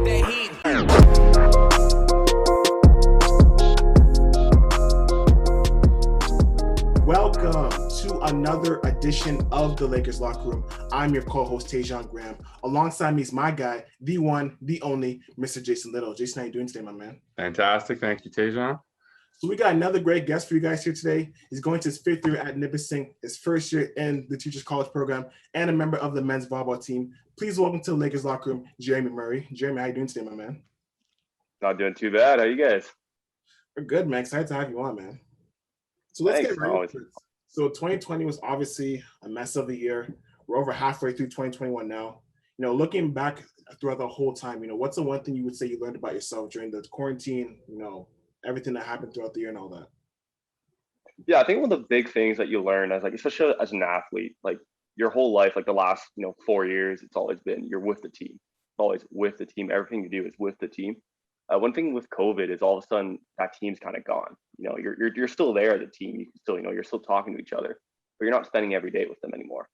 got that heat. Welcome to another edition of the Lakers Locker Room. I'm your co-host, Tajon Graham. Alongside me is my guy, the one, the only, Mr. Jason Little. Jason, how you doing today, my man? Fantastic. Thank you, Tajon. So we got another great guest for you guys here today. He's going to his fifth year at Nipissing, his first year in the Teachers College program, and a member of the men's volleyball team. Please welcome to the Lakers Locker Room, Jérémie Murray. Jérémie, how you doing today, my man? Not doing too bad. How you guys? We're good, man. Excited to have you on, man. So let's get right into it. So 2020 was obviously a mess of a year. We're over halfway through 2021 now. You know, looking back throughout the whole time, you know, what's the one thing you would say you learned about yourself during the quarantine, you know, everything that happened throughout the year and all that? Yeah, I think one of the big things that you learn as especially as an athlete, like your whole life, like the last, 4 years, it's always been you're with the team. It's always with the team. Everything you do is with the team. One thing with COVID is all of a sudden that team's kind of gone. You know, you're still there as a team. You can still, you're still talking to each other, but you're not spending every day with them anymore.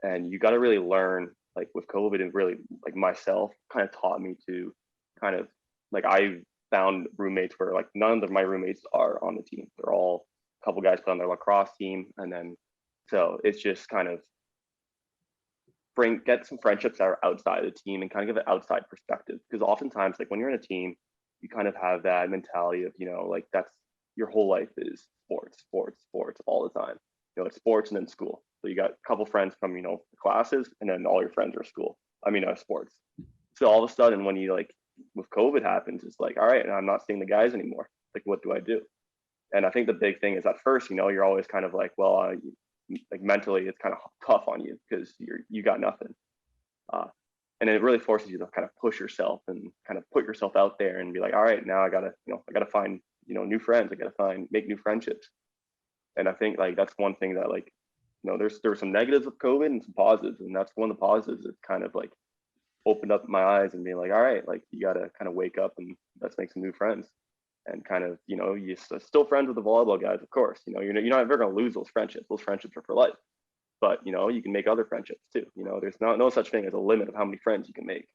And you got to really learn, like with COVID, and really like myself kind of taught me to kind of like I found roommates where like none of my roommates are on the team. They're all a couple guys put on their lacrosse team, and then so it's just kind of get some friendships that are outside of the team and kind of give an outside perspective, because oftentimes like when you're in a team, you kind of have that mentality of, like that's your whole life is sports all the time. It's sports and then school. So you got a couple friends from, classes, and then all your friends are sports. So all of a sudden when you like with COVID happens, it's like, all right, and I'm not seeing the guys anymore. Like, what do I do? And I think the big thing is at first, you're always kind of like, well, like mentally it's kind of tough on you because you got nothing. And it really forces you to kind of push yourself and kind of put yourself out there and be like, all right, now I gotta find, new friends. I gotta make new friendships. And I think like that's one thing that like, there's some negatives with COVID and some positives. And that's one of the positives. It's kind of like opened up my eyes and being like, all right, like you gotta kind of wake up and let's make some new friends. And kind of, you're still friends with the volleyball guys, of course. You're not ever gonna lose those friendships. Those friendships are for life. But you can make other friendships too. There's no such thing as a limit of how many friends you can make.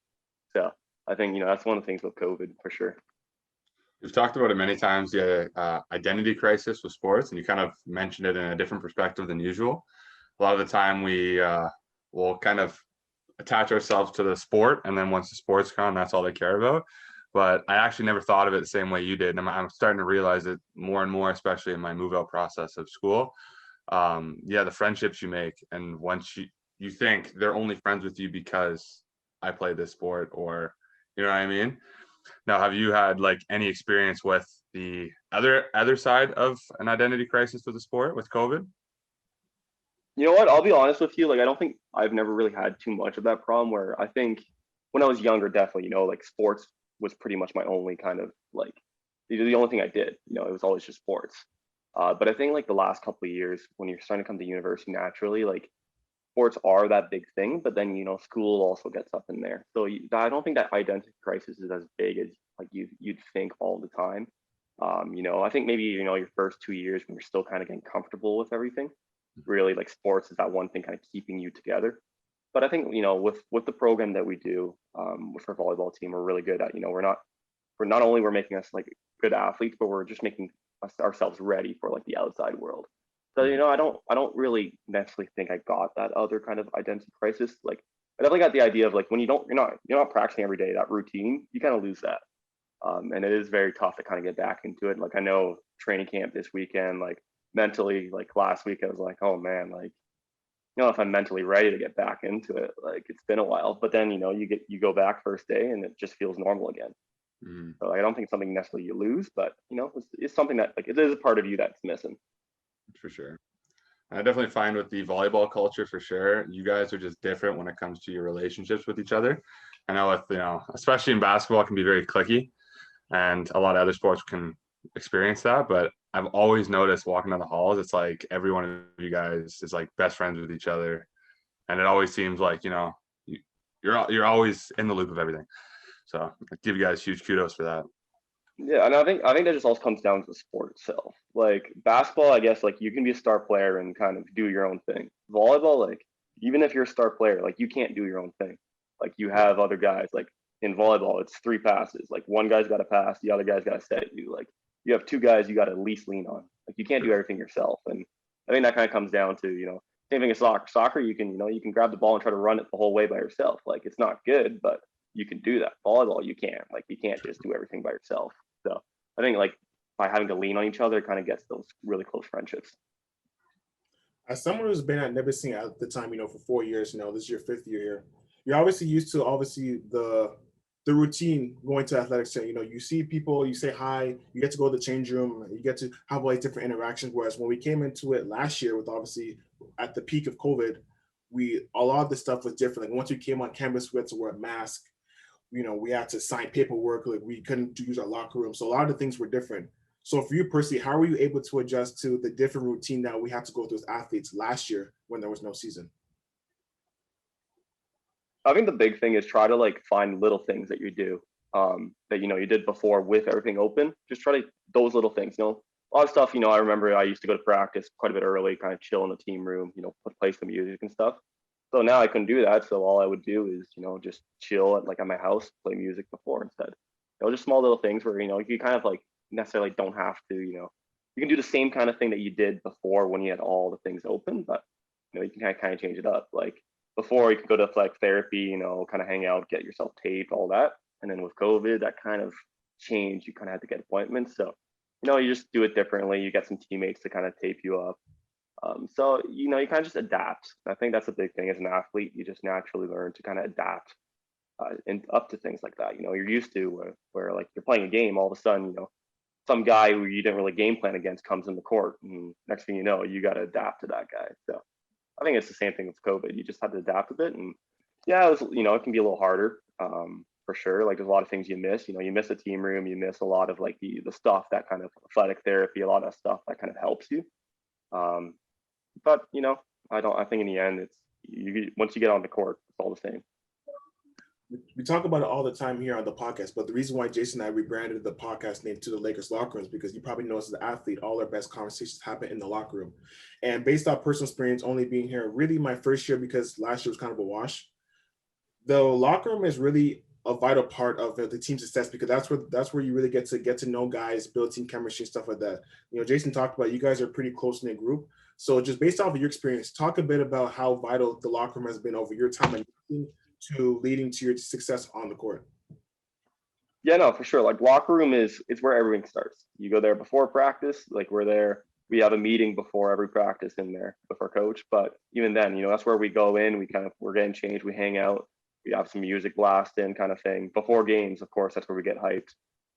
So I think that's one of the things with COVID for sure. We've talked about it many times, the identity crisis with sports, and you kind of mentioned it in a different perspective than usual. A lot of the time we will kind of attach ourselves to the sport, and then once the sport's gone, that's all they care about. But I actually never thought of it the same way you did. And I'm starting to realize it more and more, especially in my move out process of school. The friendships you make, and once you think they're only friends with you because I play this sport, or you know what I mean. Now, have you had like any experience with the other side of an identity crisis with the sport with COVID? You know what, I'll be honest with you, like I don't think I've never really had too much of that problem. Where I think when I was younger, definitely, like sports was pretty much my only kind of like the only thing I did. It was always just sports. But I think like the last couple of years, when you're starting to come to university naturally, like sports are that big thing, but then, school also gets up in there. So I don't think that identity crisis is as big as like you'd think all the time. I think maybe, your first 2 years when you're still kind of getting comfortable with everything, really like sports is that one thing kind of keeping you together. But I think, with the program that we do with our volleyball team, we're really good at, we're making us like good athletes, but we're just making ourselves ready for like the outside world. So I don't really necessarily think I got that other kind of identity crisis. Like I definitely got the idea of like when you're not practicing every day, that routine, you kind of lose that. And it is very tough to kind of get back into it. Like I know training camp this weekend, like mentally, like last week I was like, oh man, like if I'm mentally ready to get back into it. Like it's been a while, but then you go back first day and it just feels normal again. So I don't think it's something necessarily you lose, but it's something that like it is a part of you that's missing. For sure. I definitely find with the volleyball culture, for sure, you guys are just different when it comes to your relationships with each other. I know with, especially in basketball, it can be very cliquey, and a lot of other sports can experience that. But I've always noticed walking down the halls, it's like every one of you guys is like best friends with each other. And it always seems like, you're always in the loop of everything. So I give you guys huge kudos for that. Yeah, and I think that just all comes down to the sport itself. Like basketball, I guess like you can be a star player and kind of do your own thing. Volleyball, like even if you're a star player, like you can't do your own thing. Like you have other guys. Like in volleyball, it's 3 passes. Like one guy's got to pass, the other guy's got to set you. Like you have 2 guys you got to at least lean on. Like you can't do everything yourself. And I think that kind of comes down to, same thing as soccer. Soccer, you can grab the ball and try to run it the whole way by yourself. Like it's not good, but you can do that. Volleyball, you can't. Like you can't just do everything by yourself. So I think like by having to lean on each other, it kind of gets those really close friendships. As someone who's been at Nipissing at the time, for 4 years, this is your 5th year here. You're obviously used to the routine going to athletics. You see people, you say hi, you get to go to the change room, you get to have like different interactions. Whereas when we came into it last year, with obviously at the peak of COVID, a lot of the stuff was different. Like once we came on campus, we had to wear a mask. We had to sign paperwork. Like we couldn't use our locker room. So a lot of the things were different. So for you personally, how were you able to adjust to the different routine that we had to go through as athletes last year when there was no season? I think the big thing is try to like find little things that you do that you did before with everything open. Just try to those little things. A lot of stuff. I remember I used to go to practice quite a bit early, kind of chill in the team room. Play some music and stuff. So now I couldn't do that. So all I would do is just chill at my house, play music before instead. Just small little things where you kind of like necessarily don't have to. You can do the same kind of thing that you did before when you had all the things open, but you can kind of change it up. Like before, you could go to like therapy, kind of hang out, get yourself taped, all that. And then with COVID, that kind of changed. You kind of had to get appointments. So you just do it differently. You get some teammates to kind of tape you up. So you kind of just adapt. I think that's a big thing as an athlete. You just naturally learn to kind of adapt and up to things like that. You're used to where like you're playing a game, all of a sudden, some guy who you didn't really game plan against comes in the court, and next thing you know, you got to adapt to that guy. So I think it's the same thing with COVID. You just have to adapt a bit, and yeah, it can be a little harder for sure. Like there's a lot of things you miss. You miss the team room, you miss a lot of like the stuff that kind of athletic therapy, a lot of stuff that kind of helps you. But I think in the end, it's once you get on the court, it's all the same. We talk about it all the time here on the podcast, but the reason why Jason and I rebranded the podcast name to the Lakers Locker Room is because you probably know as an athlete, all our best conversations happen in the locker room. And based on personal experience, only being here really my first year, because last year was kind of a wash, the locker room is really a vital part of the team success, because that's where you really get to know guys, build team chemistry, stuff like that. Jason talked about you guys are a pretty close-knit group. So just based off of your experience, talk a bit about how vital the locker room has been over your time to leading to your success on the court. Yeah, no, for sure. Like locker room is where everything starts. You go there before practice. Like we're there. We have a meeting before every practice in there with our coach. But even then, that's where we go in. We're getting changed. We hang out. We have some music blasting kind of thing. Before games, of course, that's where we get hyped.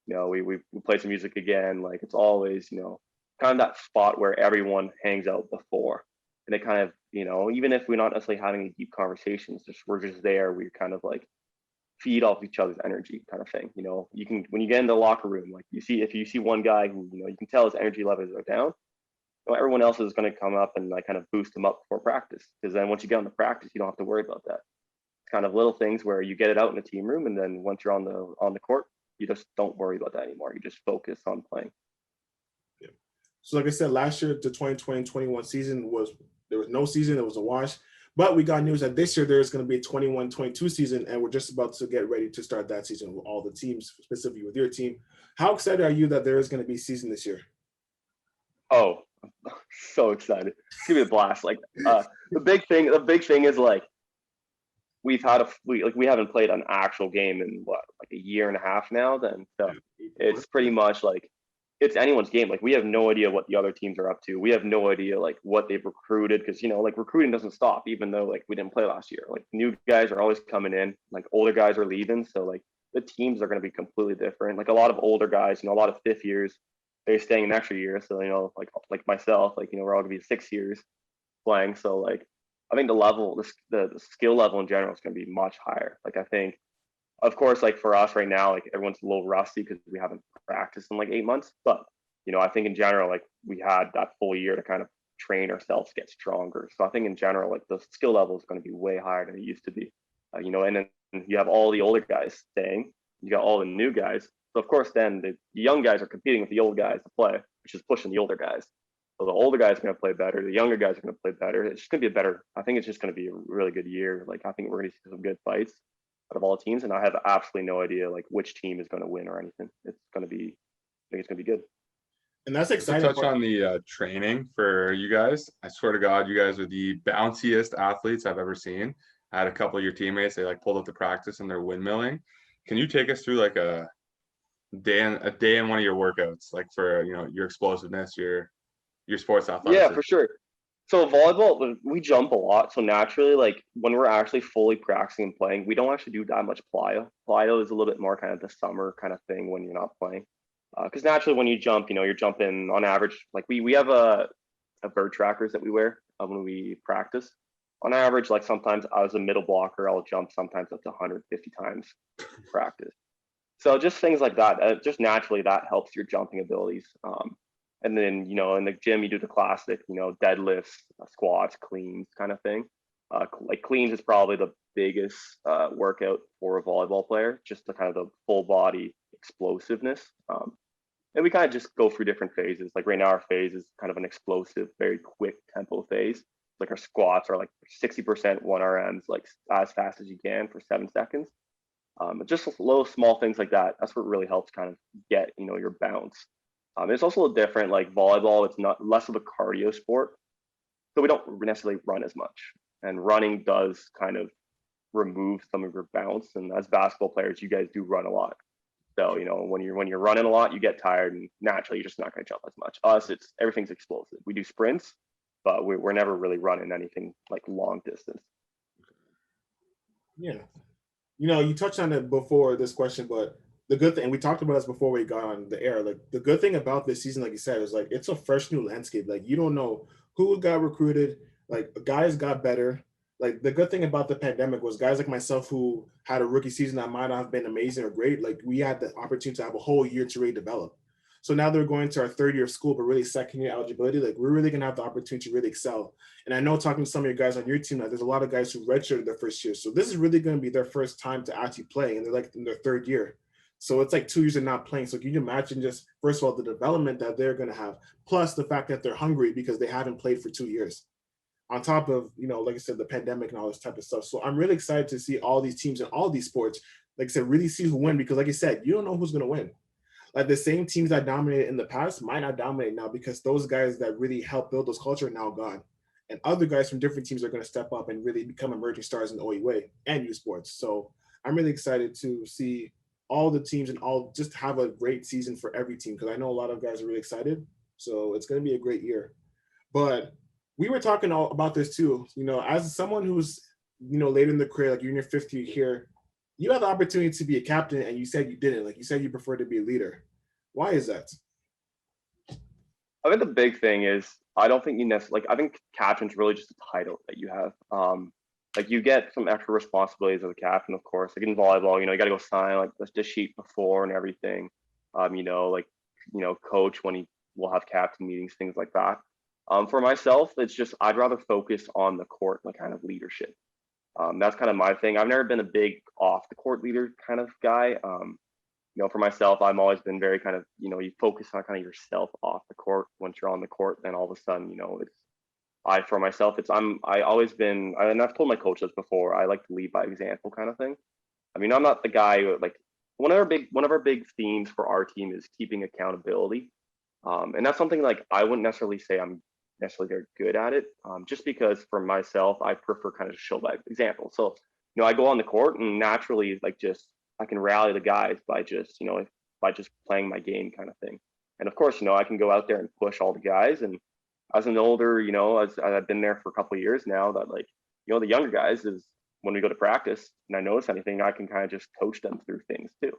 We play some music again. Like it's always, kind of that spot where everyone hangs out before. And they kind of, even if we're not necessarily having any deep conversations, we're just there. We kind of like feed off each other's energy kind of thing. You can, when you get in the locker room, like if you see one guy who, you can tell his energy levels are down, everyone else is going to come up and like kind of boost him up before practice. Because then once you get on the practice, you don't have to worry about that. It's kind of little things where you get it out in the team room. And then once you're on the court, you just don't worry about that anymore. You just focus on playing. Yeah. So like I said, last year, the 2020-21 season there was no season. It was a wash. But we got news that this year there's going to be a 21-22 season, and we're just about to get ready to start that season with all the teams, specifically with your team. How excited are you that there is going to be a season this year? Oh, so excited. It's going to be a blast. Like the big thing is like we haven't played an actual game in like a year and a half now. Then so it's pretty much like it's anyone's game. Like we have no idea what the other teams are up to. We have no idea like what they've recruited, because like recruiting doesn't stop, even though like we didn't play last year. Like new guys are always coming in, like older guys are leaving. So like the teams are going to be completely different. Like a lot of older guys, a lot of 5th years, they're staying an extra year. So like myself, like we're all going to be 6 years playing. So like I think the level, the skill level in general is going to be much higher. Like I think, of course, like for us right now, like everyone's a little rusty because we haven't practiced in like 8 months. But, I think in general, like we had that full year to kind of train ourselves to get stronger. So I think in general, like the skill level is going to be way higher than it used to be, and then you have all the older guys staying, you got all the new guys. So of course, then the young guys are competing with the old guys to play, which is pushing the older guys. So the older guys are going to play better. The younger guys are going to play better. It's just going to be I think it's just going to be a really good year. Like I think we're going to see some good fights. out of all the teams, and I have absolutely no idea like which team is going to win or anything. I think it's going to be good. And that's Just to exciting. touch on the training for you guys. I swear to God, you guys are the bounciest athletes I've ever seen. I had a couple of your teammates, they like pulled up to practice and they're windmilling. Can you take us through like a day in one of your workouts, like for your explosiveness, your sports athleticism? Yeah, for sure. So volleyball, we jump a lot. So naturally, like when we're actually fully practicing and playing, we don't actually do that much plyo. Plyo is a little bit more kind of the summer kind of thing when you're not playing. Because naturally, when you jump, you're jumping on average. Like we have a bird trackers that we wear when we practice. On average, like sometimes as a middle blocker, I'll jump sometimes up to 150 times practice. So just things like that. Just naturally, that helps your jumping abilities. And then, in the gym, you do the classic, deadlifts, squats, cleans kind of thing. Like cleans is probably the biggest workout for a volleyball player, just the kind of the full body explosiveness. And we kind of just go through different phases. Like right now, our phase is kind of an explosive, very quick tempo phase. Like our squats are like 60% 1RMs, like as fast as you can for 7 seconds. Just little small things like that. That's what really helps kind of get, your bounce. It's also a little different, like volleyball, it's not less of a cardio sport. So we don't necessarily run as much. And running does kind of remove some of your bounce. And as basketball players, you guys do run a lot. So, when you're running a lot, you get tired and naturally you're just not going to jump as much. Us, everything's explosive. We do sprints, but we're never really running anything like long distance. Yeah. You touched on it before this question, but the good thing, and we talked about this before we got on the air, like the good thing about this season, like you said, is like it's a fresh new landscape. Like you don't know who got recruited, like guys got better. Like the good thing about the pandemic was guys like myself who had a rookie season that might not have been amazing or great, like we had the opportunity to have a whole year to really develop. So now they're going to our third year of school, but really second year eligibility, like we're really gonna have the opportunity to really excel. And I know talking to some of your guys on your team, that there's a lot of guys who redshirted their first year. So this is really gonna be their first time to actually play, and they're like in their third year. So it's like 2 years of not playing. So can you imagine just, first of all, the development that they're gonna have, plus the fact that they're hungry because they haven't played for 2 years. On top of, like I said, the pandemic and all this type of stuff. So I'm really excited to see all these teams in all these sports, like I said, really see who win, because like I said, you don't know who's gonna win. Like the same teams that dominated in the past might not dominate now, because those guys that really helped build those culture are now gone. And other guys from different teams are going to step up and really become emerging stars in the OE way and U Sports. So I'm really excited to see all the teams and all just have a great season for every team, because I know a lot of guys are really excited. So it's going to be a great year. But we were talking all about this too, as someone who's, later in the career, like you're in your fifth year here, you had the opportunity to be a captain and you said you didn't. Like you said, you prefer to be a leader. Why is that? I think the big thing is I don't think you necessarily, I think captain's really just a title that you have. Like you get some extra responsibilities as a captain, of course. Like in volleyball, you got to go sign like the sheet before and everything. Coach when he will have captain meetings, things like that. For myself, it's just I'd rather focus on the court, like kind of leadership. That's kind of my thing. I've never been a big off the court leader kind of guy. For myself, I've always been very kind of, you focus on kind of yourself off the court. Once you're on the court, then all of a sudden, I always been, and I've told my coach this before, I like to lead by example kind of thing. I mean, I'm not the guy who, like, one of our big themes for our team is keeping accountability. And that's something like I wouldn't necessarily say I'm necessarily very good at it, just because for myself, I prefer kind of show by example. So, I go on the court and naturally, like, just I can rally the guys by just, by just playing my game kind of thing. And of course, I can go out there and push all the guys. And as an older, as I've been there for a couple of years now, that like, the younger guys is when we go to practice and I notice anything, I can kind of just coach them through things too.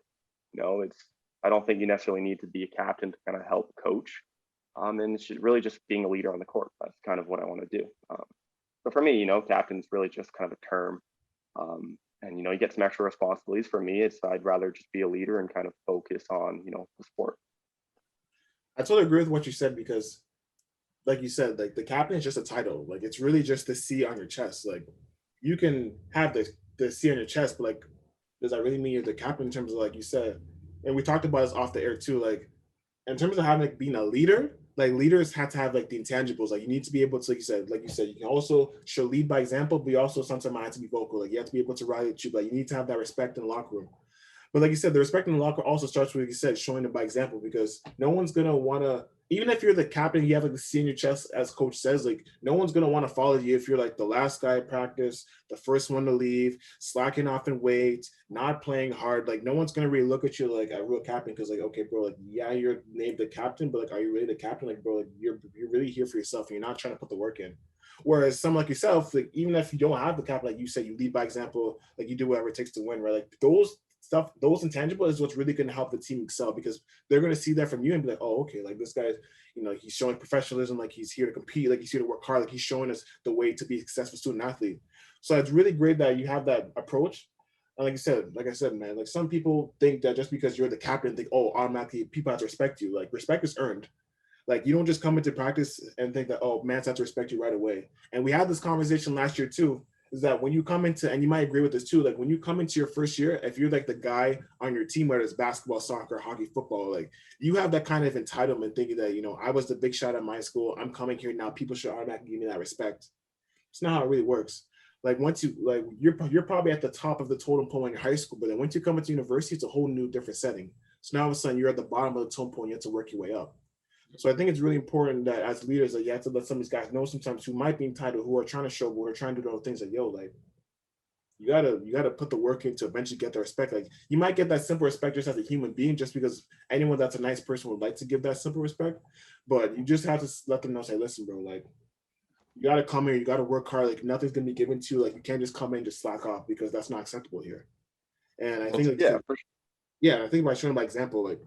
I don't think you necessarily need to be a captain to kind of help coach. And it's really just being a leader on the court. That's kind of what I want to do. But for me, captain's really just kind of a term. And you get some extra responsibilities. For me, I'd rather just be a leader and kind of focus on, the sport. I totally agree with what you said, because like you said, like the captain is just a title. Like it's really just the C on your chest. Like you can have the C on your chest, but like, does that really mean you're the captain in terms of, like you said, and we talked about this off the air too, like in terms of being a leader, like leaders have to have like the intangibles. Like you need to be able to, like you said, you can also show lead by example, but you also sometimes have to be vocal. Like you have to be able to rally the troop. Like you need to have that respect in the locker room. But like you said, the respect in the locker also starts with, like you said, showing it by example, because no one's gonna wanna, even if you're the captain, you have like the senior chest, as coach says, like no one's gonna want to follow you if you're like the last guy at practice, the first one to leave, slacking off in weight, not playing hard. Like no one's gonna really look at you like a real captain, because like, okay, bro, like yeah, you're named the captain, but like, are you really the captain? Like, bro, like you're really here for yourself, and you're not trying to put the work in. Whereas someone like yourself, like even if you don't have the captain, like you said, you lead by example, like you do whatever it takes to win, right? Like those intangibles is what's really going to help the team excel, because they're going to see that from you and be like, oh, okay, like this guy's, he's showing professionalism, like he's here to compete, like he's here to work hard, like he's showing us the way to be a successful student athlete. So it's really great that you have that approach. And like I said, man, like some people think that just because you're the captain, think, oh, automatically people have to respect you. Like respect is earned. Like you don't just come into practice and think that, oh, man, have to respect you right away. And we had this conversation last year too, is that when you come into, and you might agree with this too, like when you come into your first year, if you're like the guy on your team, whether it's basketball, soccer, hockey, football, like you have that kind of entitlement thinking that, I was the big shot at my school, I'm coming here now, people should automatically give me that respect. It's not how it really works. Like once you, like you're probably at the top of the totem pole in your high school, but then once you come into university, it's a whole new different setting. So now all of a sudden you're at the bottom of the totem pole and you have to work your way up. So I think it's really important that as leaders, that you have to let some of these guys know sometimes who might be entitled, who are trying to show, who are trying to do those things, like, yo, like you gotta put the work in to eventually get the respect. Like you might get that simple respect just as a human being, just because anyone that's a nice person would like to give that simple respect. But you just have to let them know, say, listen, bro, like you gotta come here, you gotta work hard, like nothing's gonna be given to you, like you can't just come in and just slack off, because that's not acceptable here. And I think like, Yeah, for sure. I think by showing by example, like,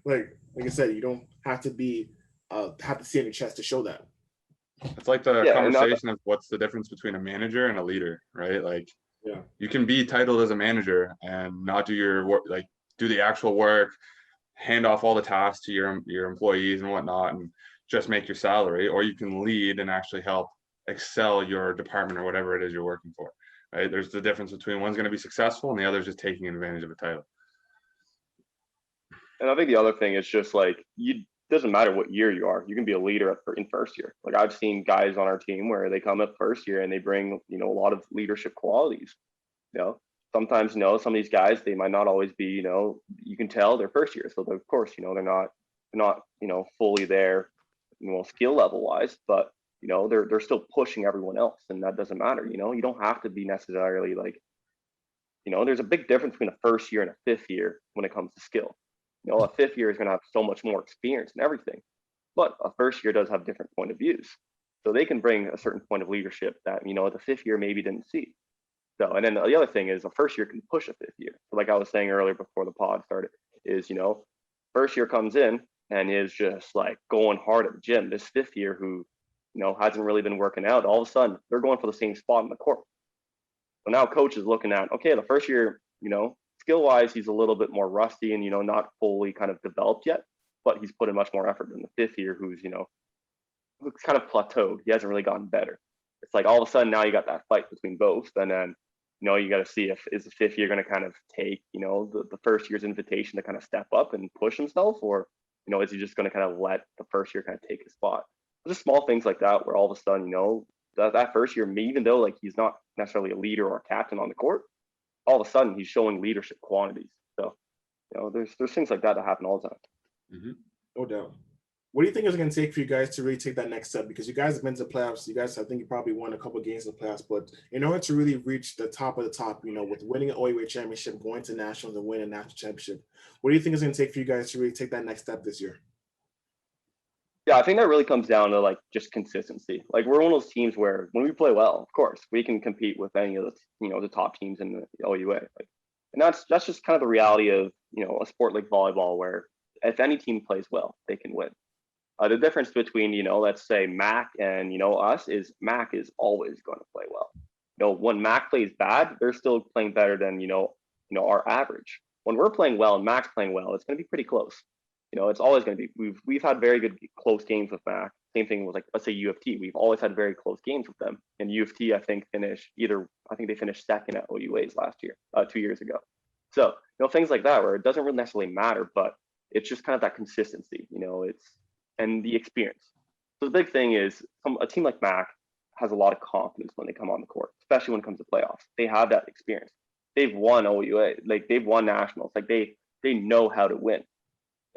like like I said, you don't have to be have to see in your chest to show that. It's like the Yeah, conversation of what's the difference between a manager and a leader, right? Like Yeah. you can be titled as a manager and not do your work, like do the actual work, hand off all the tasks to your employees and whatnot, and just make your salary, or you can lead and actually help excel your department or whatever it is you're working for, right? There's the difference between one's going to be successful and the other's just taking advantage of a title. And I think the other thing is just like, doesn't matter what year you are, you can be a leader in first year. Like I've seen guys on our team where they come up first year and they bring, a lot of leadership qualities. Sometimes, some of these guys, they might not always be, you can tell they're first year. So of course, they're not, fully there, skill level wise, but they're still pushing everyone else, and that doesn't matter. You don't have to be necessarily like, there's a big difference between a first year and a fifth year when it comes to skill. A fifth year is going to have so much more experience and everything, but a first year does have different point of views. So they can bring a certain point of leadership that, the fifth year maybe didn't see. So, and then the other thing is a first year can push a fifth year. So like I was saying earlier before the pod started, is, first year comes in and is just like going hard at the gym. This fifth year who, hasn't really been working out, all of a sudden they're going for the same spot in the court. So now coach is looking at, okay, the first year, skill wise, he's a little bit more rusty and, not fully kind of developed yet, but he's put in much more effort than the fifth year who's, who's kind of plateaued. He hasn't really gotten better. It's like all of a sudden now you got that fight between both. And then, you got to see is the fifth year going to kind of take, the first year's invitation to kind of step up and push himself, or, is he just going to kind of let the first year kind of take his spot? Just small things like that where all of a sudden, that first year, even though like he's not necessarily a leader or a captain on the court, all of a sudden he's showing leadership quantities. So, there's things like that happen all the time. Mm-hmm. No doubt. What do you think it's going to take for you guys to really take that next step? Because you guys have been to the playoffs. You guys, I think you probably won a couple of games in the playoffs. But in order to really reach the top of the top, with winning an OUA championship, going to nationals and winning a national championship, what do you think it's going to take for you guys to really take that next step this year? Yeah, I think that really comes down to like just consistency. Like we're one of those teams where when we play well, of course, we can compete with any of the, the top teams in the OUA. Like, and that's just kind of the reality of, a sport like volleyball, where if any team plays well, they can win. The difference between, let's say MAC and, us is MAC is always going to play well. When MAC plays bad, they're still playing better than, our average. When we're playing well and MAC's playing well, it's going to be pretty close. It's always going to be, we've had very good close games with MAC. Same thing with like, let's say U of T. We've always had very close games with them. And U of T, I think they finished second at OUAs last year, 2 years ago. So, things like that where it doesn't really necessarily matter, but it's just kind of that consistency, and the experience. So the big thing is a team like Mac has a lot of confidence when they come on the court, especially when it comes to playoffs. They have that experience. They've won OUA, like they've won nationals, like they know how to win.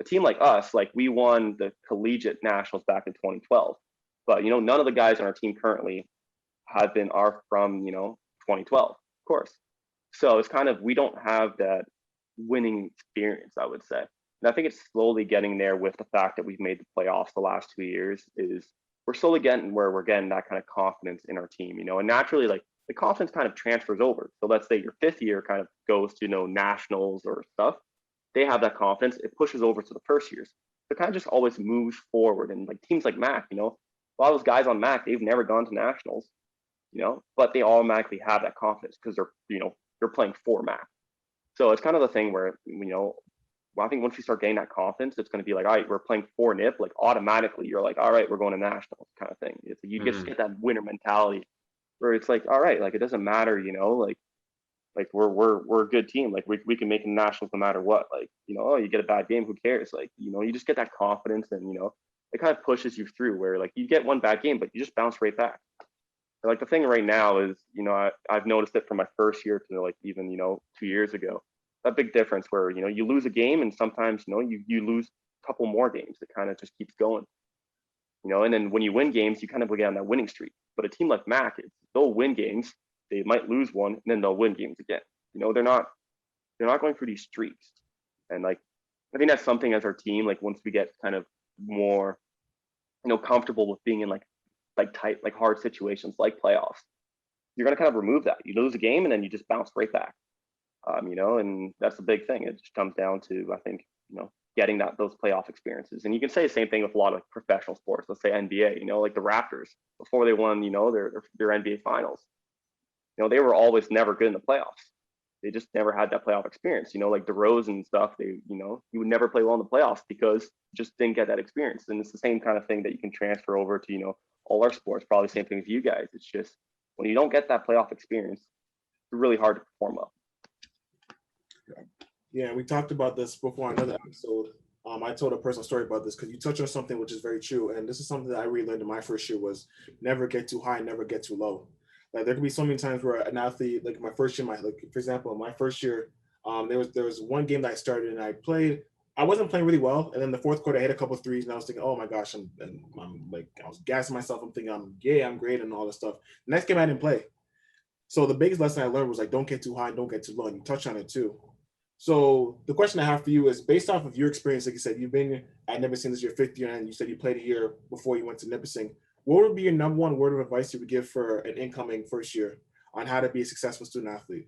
A team like us, like we won the collegiate nationals back in 2012, but none of the guys on our team currently are from 2012, of course. So it's kind of, we don't have that winning experience, I would say. And I think it's slowly getting there with the fact that we've made the playoffs the last 2 years. Is we're slowly getting where we're getting that kind of confidence in our team, and naturally, like the confidence kind of transfers over. So let's say your 5th year kind of goes to nationals or stuff. They have that confidence. It pushes over to the first years. It kind of just always moves forward. And like teams like Mac, a lot of those guys on Mac, they've never gone to nationals, but they automatically have that confidence because they're playing for Mac. So it's kind of the thing where, I think once you start getting that confidence, it's going to be like, all right, we're playing for NIP. Like automatically, you're like, all right, we're going to nationals kind of thing. It's you just get that winner mentality where it's like, all right, like it doesn't matter, like we're a good team. Like we can make it nationals no matter what. Like, oh, you get a bad game, who cares? Like, you just get that confidence and, it kind of pushes you through where like you get one bad game, but you just bounce right back. So, like the thing right now is, I've noticed it from my first year to like even, 2 years ago, that big difference where, you lose a game and sometimes, you lose a couple more games. It kind of just keeps going, and then when you win games, you kind of get on that winning streak. But a team like Mac, they'll win games, they might lose one, and then they'll win games again. They're not going through these streaks. And like, I think that's something as our team, like once we get kind of more, comfortable with being in like tight, like hard situations like playoffs, you're going to kind of remove that. You lose a game and then you just bounce right back. And that's the big thing. It just comes down to, I think, getting those playoff experiences. And you can say the same thing with a lot of professional sports. Let's say NBA, like the Raptors before they won, their NBA finals. They were always never good in the playoffs. They just never had that playoff experience. Like the Rose and stuff, you would never play well in the playoffs because you just didn't get that experience. And it's the same kind of thing that you can transfer over to, all our sports. Probably the same thing with you guys. It's just when you don't get that playoff experience, it's really hard to perform well. Yeah, we talked about this before on another episode. I told a personal story about this because you touched on something which is very true. And this is something that I really learned in my first year was never get too high, never get too low. Like there could be so many times where an athlete, like my first year, for example, my first year, there was one game that I started and I played. I wasn't playing really well, and then the fourth quarter I hit a couple of threes, and I was thinking, oh my gosh, I'm like I was gassing myself. I'm thinking I'm great and all this stuff. The next game I didn't play. So the biggest lesson I learned was like don't get too high, don't get too low. And you touched on it too. So the question I have for you is based off of your experience, like you said, you've been at Nipissing, this is your 5th year, and you said you played a year before you went to Nipissing. What would be your number one word of advice you would give for an incoming first year on how to be a successful student athlete?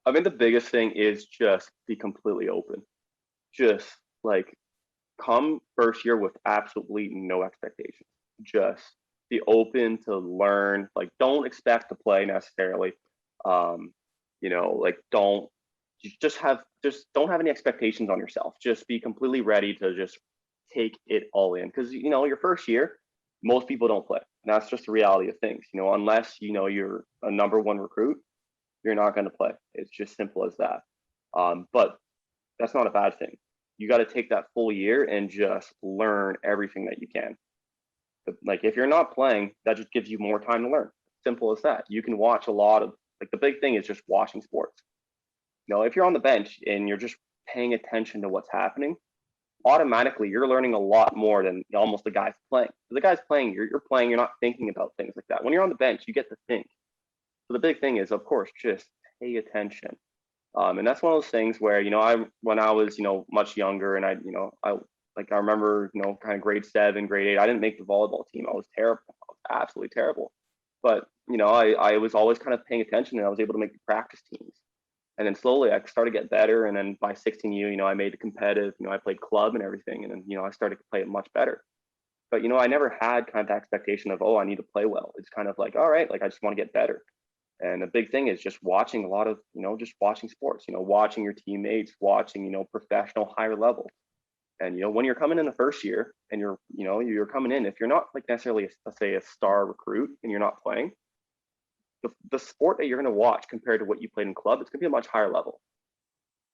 I mean, the biggest thing is just be completely open. Just like come first year with absolutely no expectations. Just be open to learn. Like don't expect to play necessarily. Like don't have any expectations on yourself. Just be completely ready to just take it all in. Because your first year, most people don't play. And that's just the reality of things. Unless you're a number one recruit, you're not going to play. It's just simple as that. But that's not a bad thing. You got to take that full year and just learn everything that you can. But like if you're not playing, that just gives you more time to learn. Simple as that. You can watch a lot of like the big thing is just watching sports. If you're on the bench and you're just paying attention to what's happening, automatically you're learning a lot more than almost the guy's playing. The guy's playing, you're playing, you're not thinking about things like that. When you're on the bench, you get to think. So the big thing is, of course, just pay attention. And that's one of those things where, when I was, much younger and I remember, kind of grade 7, grade 8, I didn't make the volleyball team. I was terrible. I was absolutely terrible. But, I was always kind of paying attention and I was able to make the practice teams. And then slowly I started to get better. And then by 16U, I made it competitive, I played club and everything. And then, I started to play it much better. But, I never had kind of that expectation of, oh, I need to play well. It's kind of like, all right, like I just want to get better. And the big thing is just watching a lot of, just watching sports, watching your teammates, watching, professional higher level. And, when you're coming in the first year and you're coming in, if you're not like necessarily, let's say a star recruit and you're not playing, the sport that you're going to watch compared to what you played in club, it's going to be a much higher level.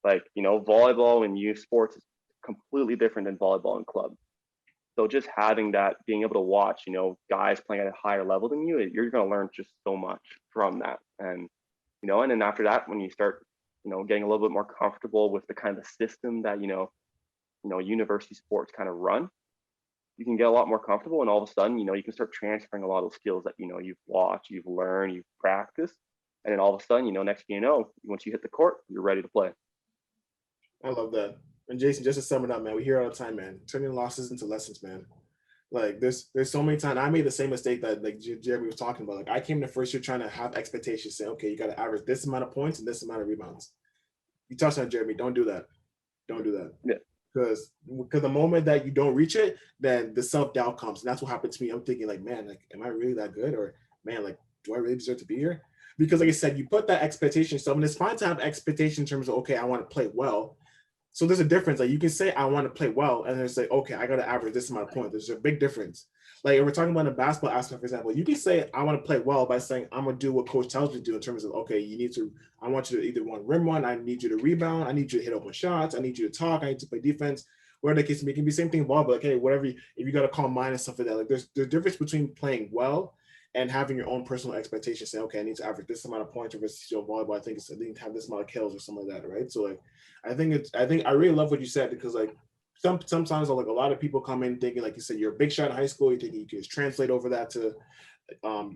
Like, volleyball and youth sports is completely different than volleyball and club. So just having that, being able to watch, guys playing at a higher level than you, you're going to learn just so much from that. And, and then after that, when you start, getting a little bit more comfortable with the kind of system that, university sports kind of run, you can get a lot more comfortable. And all of a sudden, you can start transferring a lot of skills that, you've watched, you've learned, you've practiced. And then all of a sudden, next thing you know, once you hit the court, you're ready to play. I love that. And Jason, just to sum it up, man, we hear all the time, man, turning losses into lessons, man. Like there's so many times I made the same mistake that like Jeremy was talking about. Like I came the first year trying to have expectations, say, okay, you got to average this amount of points and this amount of rebounds. You touched on Jeremy, don't do that. Don't do that. Yeah. Because the moment that you don't reach it, then the self-doubt comes. And that's what happened to me. I'm thinking like, man, like, am I really that good? Or man, like, do I really deserve to be here? Because like I said, you put that expectation. So I mean, it's fine to have expectation in terms of, okay, I want to play well. So there's a difference. Like you can say, I want to play well. And then it's like, okay, I got to average this amount of points. There's a big difference. Like if we're talking about a basketball aspect, for example, you can say, I want to play well by saying, I'm going to do what coach tells me to do in terms of, okay, I want you to either rim one, I need you to rebound, I need you to hit open shots, I need you to talk, I need to play defense. Whatever the case may be, it can be the same thing ball, but like, hey, whatever, if you got to call mine and stuff like that, like there's difference between playing well and having your own personal expectations, saying, okay, I need to average this amount of points versus volleyball. I need to have this amount of kills or something like that, right? So like, I really love what you said because like sometimes like a lot of people come in thinking, like you said, you're a big shot in high school, you think you can just translate over that to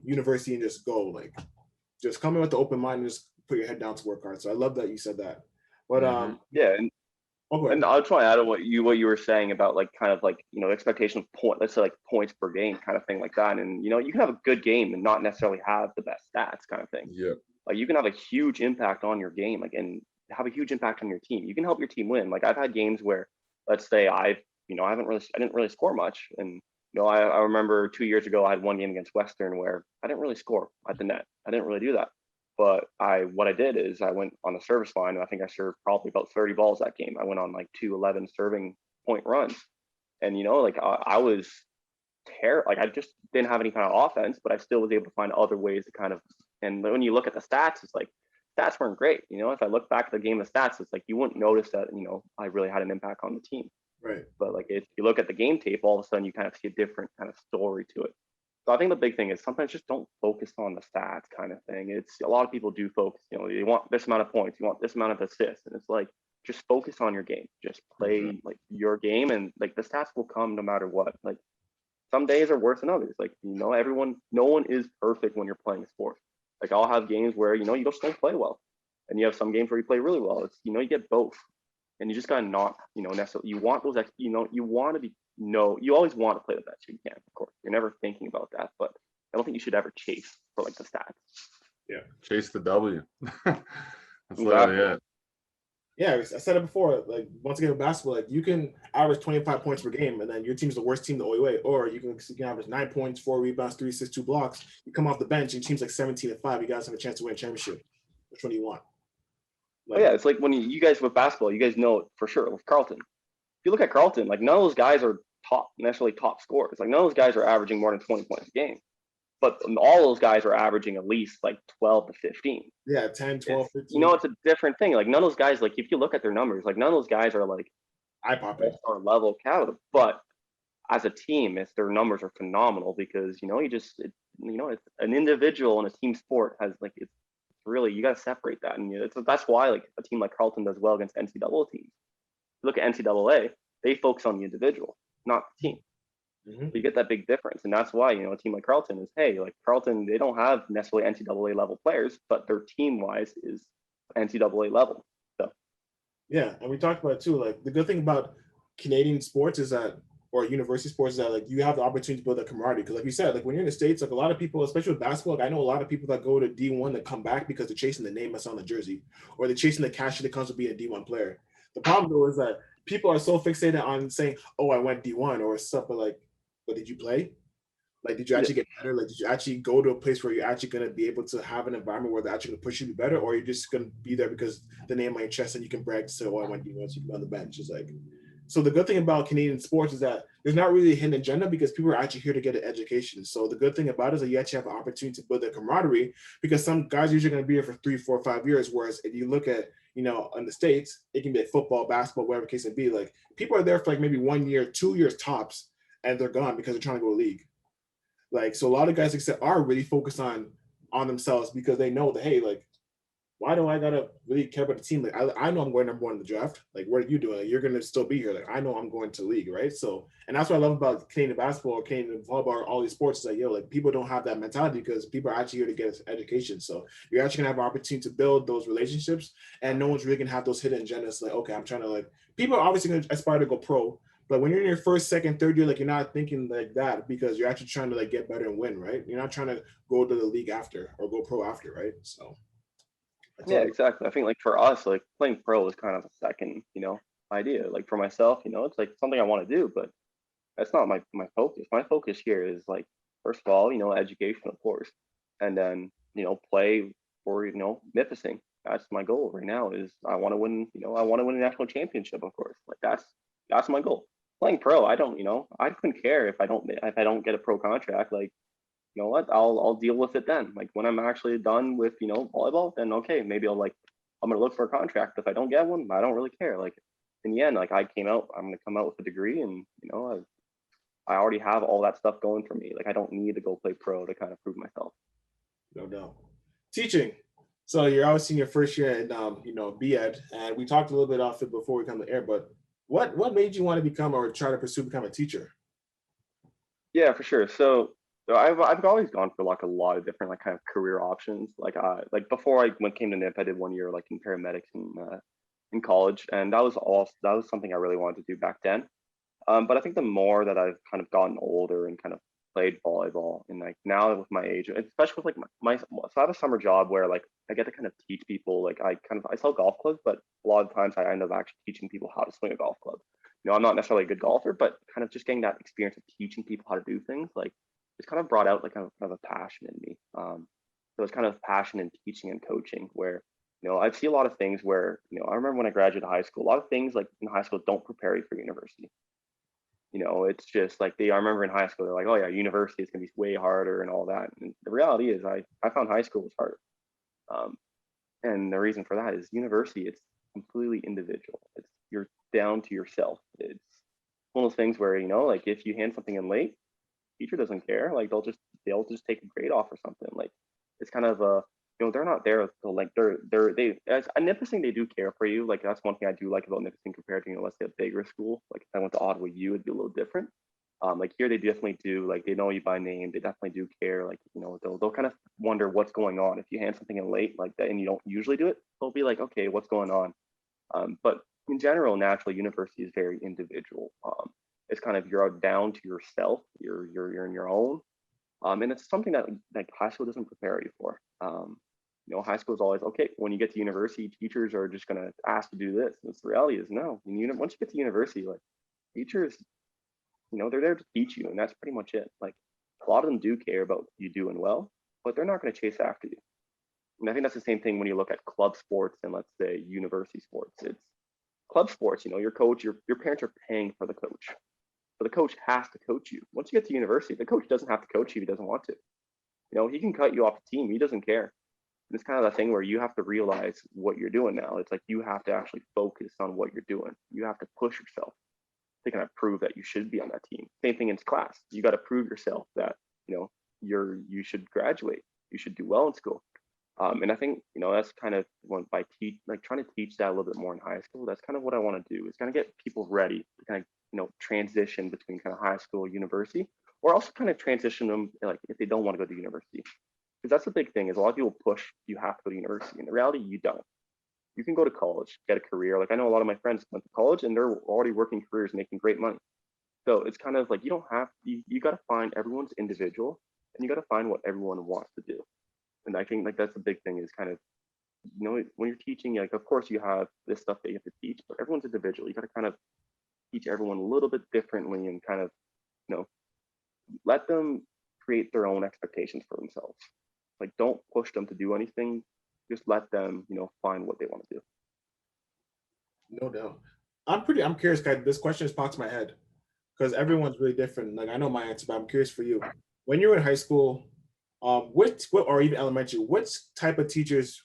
university and just go, like just come in with the open mind and just put your head down to work hard. So I love that you said that. But yeah, and I'll try to add on what you were saying about like kind of like expectation of point, let's say like points per game kind of thing like that. And you can have a good game and not necessarily have the best stats kind of thing. Yeah. Like you can have a huge impact on your game, like and have a huge impact on your team. You can help your team win. Like I've had games where, let's say I didn't really score much. And I remember 2 years ago I had one game against Western where I didn't really score at the net. I didn't really do that. But what I did is I went on the service line, and I think I served probably about 30 balls that game. I went on like 2-11 serving point runs. And like I was terrible. Like I just didn't have any kind of offense, but I still was able to find other ways to kind of, and when you look at the stats, it's like stats weren't great. If I look back at the game of stats, it's like you wouldn't notice that, I really had an impact on the team. right. But like if you look at the game tape, all of a sudden you kind of see a different kind of story to it. So I think the big thing is sometimes just don't focus on the stats kind of thing. It's a lot of people do focus, they want this amount of points, you want this amount of assists. And it's like, just focus on your game, just play like your game, and like the stats will come no matter what. Like some days are worse than others. Like, no one is perfect when you're playing a sport. Like I'll have games where, you just don't play well. And you have some games where you play really well. It's, you get both. And you just gotta not, necessarily, you want those, you want to be, you always want to play the best you can, of course. You're never thinking about that, but I don't think you should ever chase for like the stats. Yeah. Chase the W. That's literally it. Yeah, I said it before. Like once again, with basketball, like you can average 25 points per game, and then your team's the worst team the whole way. Or you can average 9 points, 4 rebounds, 3 assists, 2 blocks. You come off the bench, your team's like 17-5. You guys have a chance to win a championship. Which one do you want? Like, yeah, it's like when you guys with basketball, you guys know it for sure with Carleton. If you look at Carleton, like none of those guys are necessarily top scorers. Like none of those guys are averaging more than 20 points a game. But all those guys are averaging at least like 12 to 15. Yeah, 10, 12, 15. It's a different thing. Like none of those guys, like if you look at their numbers, like none of those guys are like eye-popping all-star level caliber. But as a team, their numbers are phenomenal because it's an individual in a team sport has like it's really, you got to separate that, and that's why like a team like Carleton does well against NCAA teams. Look at NCAA, they focus on the individual, not the team. So you get that big difference, and that's why a team like Carleton is, hey, like Carleton, they don't have necessarily NCAA level players, but their team wise is NCAA level. So yeah, and we talked about it too. Like the good thing about Canadian sports is that, or university sports, is that like you have the opportunity to build that camaraderie. Because like you said, like when you're in the States, like a lot of people, especially with basketball, like I know a lot of people that go to D1 that come back because they're chasing the name that's on the jersey, or they're chasing the cash that comes with being a D1 player. The problem though is that people are so fixated on saying, oh, I went D1 or something, like, but did you play? Like, did you actually get better? Like, did you actually go to a place where you're actually going to be able to have an environment where they're actually going to push you to be better? Or you're just going to be there because the name on your chest and you can brag to say, oh, I went D1, so you can be on the bench. It's like, so the good thing about Canadian sports is that there's not really a hidden agenda because people are actually here to get an education. So the good thing about it is that you actually have an opportunity to build that camaraderie because some guys are usually going to be here for 3, 4, 5 years. Whereas if you look at you know, in the States, it can be like football, basketball, whatever the case may be. Like people are there for like maybe 1 year, 2 years tops, and they're gone because they're trying to go to league. Like, so a lot of guys like I said are really focused on themselves because they know that, hey, like, why do I gotta really care about the team? Like, I know I'm going number 1 in the draft. Like, what are you doing? Like, you're gonna still be here. Like, I know I'm going to league, right? So, and that's what I love about Canadian basketball, Canadian volleyball, all these sports. Is like, yo, like people don't have that mentality because people are actually here to get education. So you're actually gonna have an opportunity to build those relationships, and no one's really gonna have those hidden agendas. Like, okay, I'm trying to like people are obviously gonna aspire to go pro, but when you're in your first, second, third year, like you're not thinking like that because you're actually trying to like get better and win, right? You're not trying to go to the league after or go pro after, right? So. Yeah, exactly. I think like for us, like playing pro is kind of a second, idea. Like for myself, it's like something I want to do, but that's not my focus. My focus here is like, first of all, education, of course, and then play for Nipissing. That's my goal right now. Is I want to win. I want to win a national championship, of course. Like that's my goal. Playing pro, I don't. I couldn't care if I don't get a pro contract. Like, you know what, I'll deal with it then. Like when I'm actually done with volleyball, then okay, maybe I'm gonna look for a contract. If I don't get one, I don't really care. Like in the end, like I'm gonna come out with a degree, and I already have all that stuff going for me. Like I don't need to go play pro to kind of prove myself. No doubt. Teaching. So you're obviously in your first year in BEd, and we talked a little bit off it before we come to air, but what made you want to become or try to pursue become a teacher? Yeah, for sure. So I've always gone for like a lot of different like kind of career options. Like before I came to NIP, I did 1 year like in paramedics in college, and that was something I really wanted to do back then. But I think the more that I've kind of gotten older and kind of played volleyball, and like now with my age, especially with like so I have a summer job where like I get to kind of teach people. Like I sell golf clubs, but a lot of times I end up actually teaching people how to swing a golf club. I'm not necessarily a good golfer, but kind of just getting that experience of teaching people how to do things, like it's kind of brought out like kind of a passion in me. So it's kind of passion in teaching and coaching where, I see a lot of things where, I remember when I graduated high school, a lot of things like in high school don't prepare you for university. It's just like I remember in high school, they're like, oh yeah, university is gonna be way harder and all that. And the reality is I found high school was harder. And the reason for that is university, it's completely individual. You're down to yourself. It's one of those things where, like if you hand something in late, teacher doesn't care. Like they'll just take a grade off or something. Like it's kind of they're not there to like they as a Nipissing, they do care for you. Like that's one thing I do like about Nipissing compared to let's say a bigger school. Like if I went to Ottawa U, it'd be a little different. Like here they definitely do, like they know you by name, they definitely do care. Like they'll kind of wonder what's going on if you hand something in late like that and you don't usually do it. They'll be like, okay, what's going on? But in general, naturally, university is very individual. It's kind of you're down to yourself. You're in your own, and it's something that like high school doesn't prepare you for. High school is always okay. When you get to university, teachers are just gonna ask to do this. And the reality is no. Once you get to university, like teachers, they're there to teach you, and that's pretty much it. Like a lot of them do care about you doing well, but they're not going to chase after you. And I think that's the same thing when you look at club sports and let's say university sports. It's club sports, your coach, your parents are paying for the coach. So the coach has to coach you. Once you get to university, the coach doesn't have to coach you if he doesn't want to. He can cut you off the team. He doesn't care. And it's kind of that thing where you have to realize what you're doing now. It's like you have to actually focus on what you're doing. You have to push yourself to kind of prove that you should be on that team. Same thing in class. You got to prove yourself that, you should graduate. You should do well in school. And I think, that's kind of by trying to teach that a little bit more in high school. That's kind of what I want to do is kind of get people ready to kind of, transition between kind of high school, university, or also kind of transition them like if they don't want to go to university. Because that's the big thing is a lot of people push you have to go to university. In reality, you don't. You can go to college, get a career. Like I know a lot of my friends went to college and they're already working careers, making great money. So it's kind of like you don't have you got to find everyone's individual and you got to find what everyone wants to do. And I think like that's the big thing is kind of when you're teaching, like of course you have this stuff that you have to teach, but everyone's individual. You got to kind of teach everyone a little bit differently and kind of let them create their own expectations for themselves. Like don't push them to do anything. Just let them, find what they want to do. No doubt. I'm curious, guys. This question just popped in my head because everyone's really different. Like I know my answer, but I'm curious for you. When you were in high school, or even elementary, what type of teachers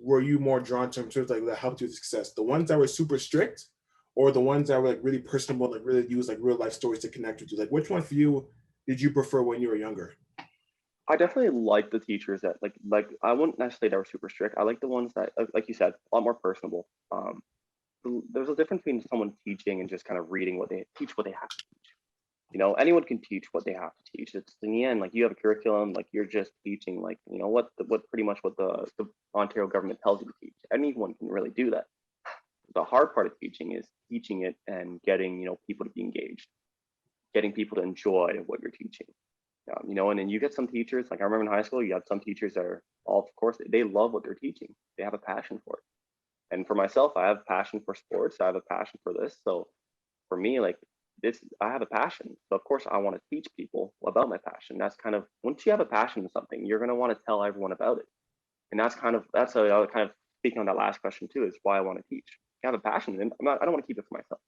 were you more drawn to in terms of like that helped you with success? The ones that were super strict, or the ones that were like really personable, like really use like real life stories to connect with you? Like which one for you did you prefer when you were younger? I definitely like the teachers that like I wouldn't necessarily that were super strict. I like the ones that like you said, a lot more personable. There's a difference between someone teaching and just kind of reading what they teach, what they have to teach. You know, anyone can teach what they have to teach. It's in the end, like you have a curriculum, like you're just teaching, like you know what pretty much what the Ontario government tells you to teach. Anyone can really do that. The hard part of teaching is teaching it and getting people to be engaged, getting people to enjoy what you're teaching. And then you get some teachers, like I remember in high school, you have some teachers that are all, of course, they love what they're teaching. They have a passion for it. And for myself, I have a passion for sports. I have a passion for this. So for me, like this, I have a passion. So of course, I want to teach people about my passion. That's kind of, once you have a passion in something, you're going to want to tell everyone about it. And that's a kind of speaking on that last question too, is why I want to teach. I have a passion and I don't want to keep it for myself.